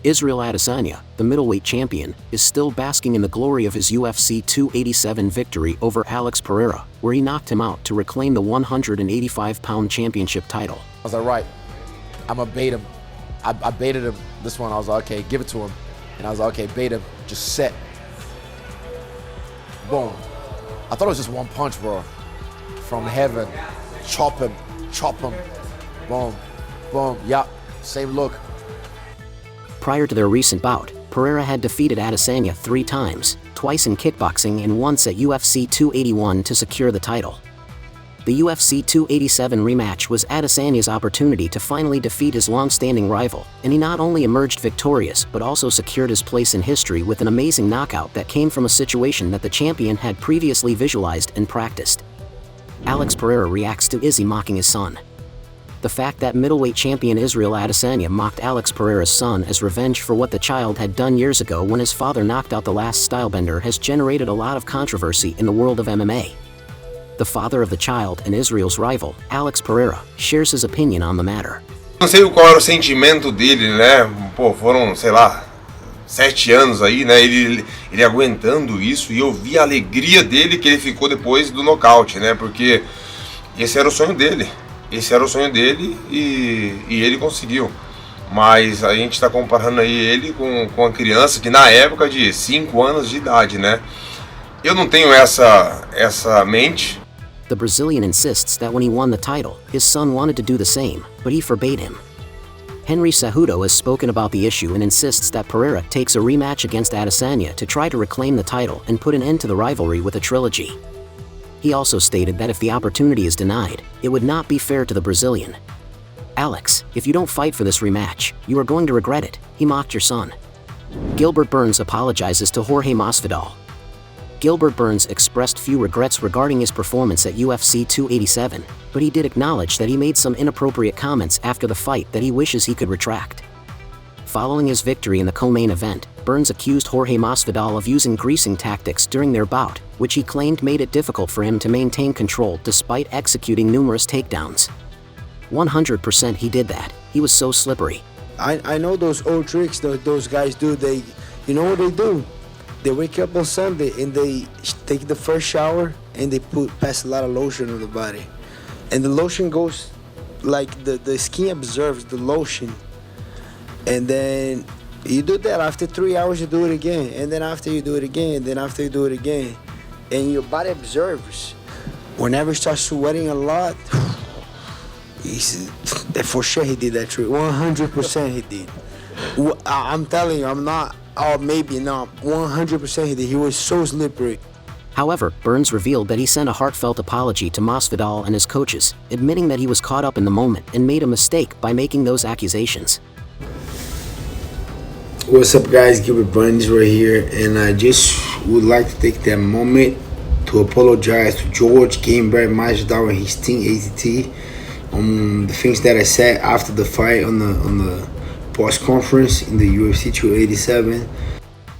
Israel Adesanya, the middleweight champion, is still basking in the glory of his UFC 287 victory over Alex Pereira, where he knocked him out to reclaim the 185-pound championship title. I was like, right, I'm gonna bait him. I baited him this one. I was like, okay, give it to him. And I was like, okay, bait him, just set. Boom. I thought it was just one punch, bro. From heaven. Chop him. Boom. Boom. Yeah. Same look. Prior to their recent bout, Pereira had defeated Adesanya 3 times, twice in kickboxing and once at UFC 281 to secure the title. The UFC 287 rematch was Adesanya's opportunity to finally defeat his long-standing rival, and he not only emerged victorious but also secured his place in history with an amazing knockout that came from a situation that the champion had previously visualized and practiced. Alex Pereira reacts to Izzy mocking his son. The fact that middleweight champion Israel Adesanya mocked Alex Pereira's son as revenge for what the child had done years ago when his father knocked out the last stylebender has generated a lot of controversy in the world of MMA. The father of the child and Israel's rival, Alex Pereira, shares his opinion on the matter. Não sei qual era o sentimento dele, né? Pô, foram, sei lá, 7 anos aí, né? Ele aguentando isso, e eu vi a alegria dele que ele ficou depois do nocaute, né? Porque esse era o sonho dele. Esse era o sonho dele e ele conseguiu. Mas a gente está comparando aí ele com a criança que na época de 5 anos de idade, né? Eu não tenho essa mente. The Brazilian insists that when he won the title, his son wanted to do the same, but he forbade him. Henry Cejudo has spoken about the issue and insists that Pereira takes a rematch against Adesanya to try to reclaim the title and put an end to the rivalry with a trilogy. He also stated that if the opportunity is denied, it would not be fair to the Brazilian. Alex, if you don't fight for this rematch, you are going to regret it, he mocked your son. Gilbert Burns apologizes to Jorge Masvidal. Gilbert Burns expressed few regrets regarding his performance at UFC 287, but he did acknowledge that he made some inappropriate comments after the fight that he wishes he could retract. Following his victory in the co-main event, Burns accused Jorge Masvidal of using greasing tactics during their bout, which he claimed made it difficult for him to maintain control despite executing numerous takedowns. 100% he did that. He was so slippery. I know those old tricks those guys do. You know what they do? They wake up on Sunday and they take the first shower and they pass a lot of lotion on the body. And the lotion goes, like the skin absorbs the lotion. And then you do that. After 3 hours, you do it again. And then after you do it again, and then after you do it again. And your body absorbs. Whenever you start sweating a lot, for sure he did that trick. 100% he did. I'm telling you, I'm not, or maybe not, 100% he did. He was so slippery. However, Burns revealed that he sent a heartfelt apology to Masvidal and his coaches, admitting that he was caught up in the moment and made a mistake by making those accusations. What's up, guys? Gilbert Burns right here, and I just would like to take that moment to apologize to Jorge Masvidal and his team AZT on the things that I said after the fight on the post conference in the UFC 287.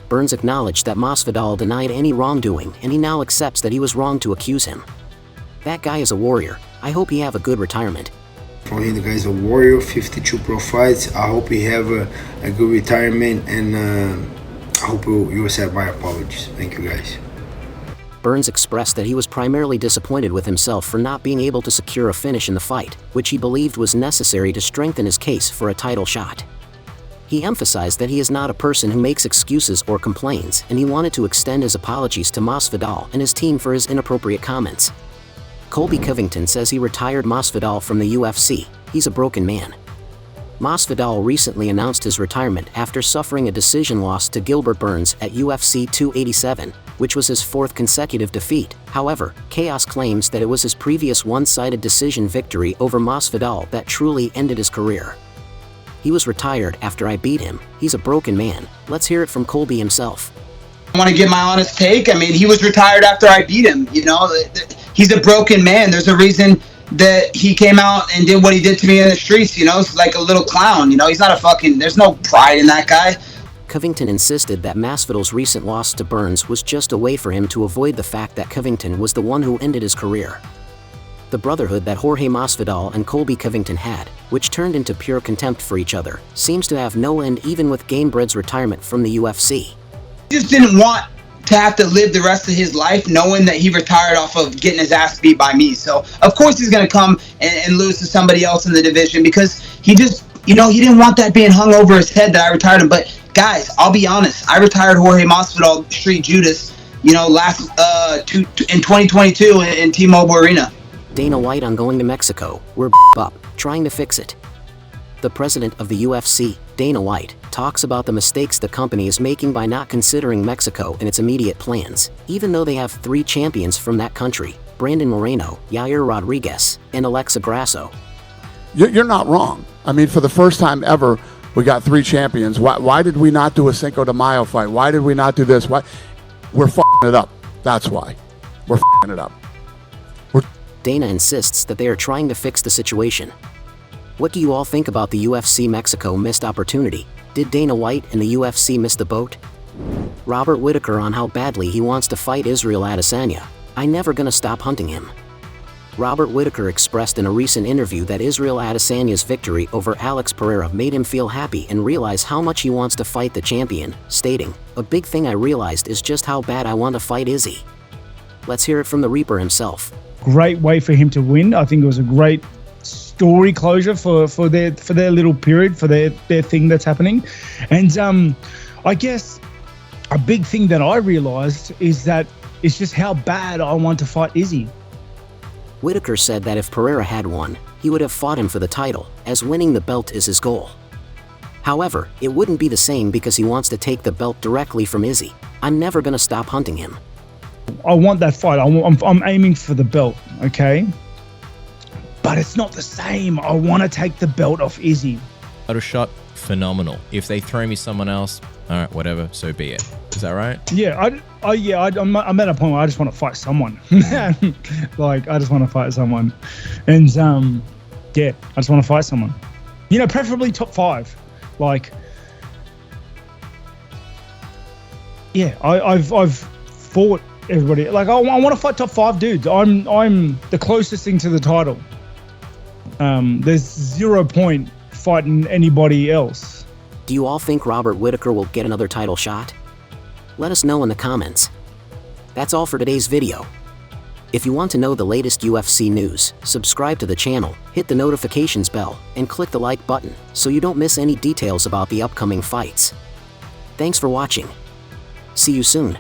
Burns acknowledged that Masvidal denied any wrongdoing, and he now accepts that he was wrong to accuse him. That guy is a warrior. I hope he have a good retirement. For him, the guy's a warrior, 52 pro fights. I hope he have a good retirement, and I hope you accept my apologies. Thank you, guys. Burns expressed that he was primarily disappointed with himself for not being able to secure a finish in the fight, which he believed was necessary to strengthen his case for a title shot. He emphasized that he is not a person who makes excuses or complains, and he wanted to extend his apologies to Masvidal and his team for his inappropriate comments. Colby Covington says he retired Masvidal from the UFC. He's a broken man. Masvidal recently announced his retirement after suffering a decision loss to Gilbert Burns at UFC 287, which was his 4th consecutive defeat. However, Chaos claims that it was his previous one-sided decision victory over Masvidal that truly ended his career. He was retired after I beat him. He's a broken man. Let's hear it from Colby himself. I want to give my honest take. I mean, he was retired after I beat him. You know, he's a broken man. There's a reason that he came out and did what he did to me in the streets. You know, it's like a little clown. You know, he's not there's no pride in that guy. Covington insisted that Masvidal's recent loss to Burns was just a way for him to avoid the fact that Covington was the one who ended his career. The brotherhood that Jorge Masvidal and Colby Covington had which turned into pure contempt for each other, seems to have no end even with Gamebred's retirement from the UFC. He just didn't want to have to live the rest of his life knowing that he retired off of getting his ass beat by me. So, of course, he's going to come and lose to somebody else in the division because he just, he didn't want that being hung over his head that I retired him. But, guys, I'll be honest. I retired Jorge Masvidal, Street Judas, in 2022 in T-Mobile Arena. Dana White on going to Mexico. We're up, trying to fix it. The president of the UFC, Dana White, talks about the mistakes the company is making by not considering Mexico in its immediate plans, even though they have 3 champions from that country: Brandon Moreno, Yair Rodriguez, and Alexa Grasso. You're not wrong. I mean, for the first time ever, we got 3 champions. Why did we not do a Cinco de Mayo fight? Why did we not do this? Why? We're f***ing it up. That's why. We're f***ing it up. Dana insists that they are trying to fix the situation. What do you all think about the UFC Mexico missed opportunity? Did Dana White and the UFC miss the boat? Robert Whittaker on how badly he wants to fight Israel Adesanya. I never gonna stop hunting him. Robert Whittaker expressed in a recent interview that Israel Adesanya's victory over Alex Pereira made him feel happy and realize how much he wants to fight the champion, stating, "A big thing I realized is just how bad I want to fight Izzy." Let's hear it from the Reaper himself. Great way for him to win. I think it was a great story closure for their little period, for their thing that's happening. And I guess a big thing that I realized is that it's just how bad I want to fight Izzy. Whittaker said that if Pereira had won, he would have fought him for the title, as winning the belt is his goal. However, it wouldn't be the same because he wants to take the belt directly from Izzy. I'm never gonna stop hunting him. I want that fight. I'm aiming for the belt, okay? But it's not the same. I want to take the belt off Izzy. Title shot, phenomenal. If they throw me someone else, all right, whatever, so be it. Is that right? Yeah, I'm at a point where I just want to fight someone. Like, I just want to fight someone. And, yeah, I just want to fight someone. Preferably top 5. Like, yeah, I've fought everybody. Like, I want to fight top 5 dudes. I'm the closest thing to the title. There's 0 point fighting anybody else. Do you all think Robert Whittaker will get another title shot? Let us know in the comments. That's all for today's video. If you want to know the latest UFC news, subscribe to the channel, hit the notifications bell, and click the like button so you don't miss any details about the upcoming fights. Thanks for watching. See you soon.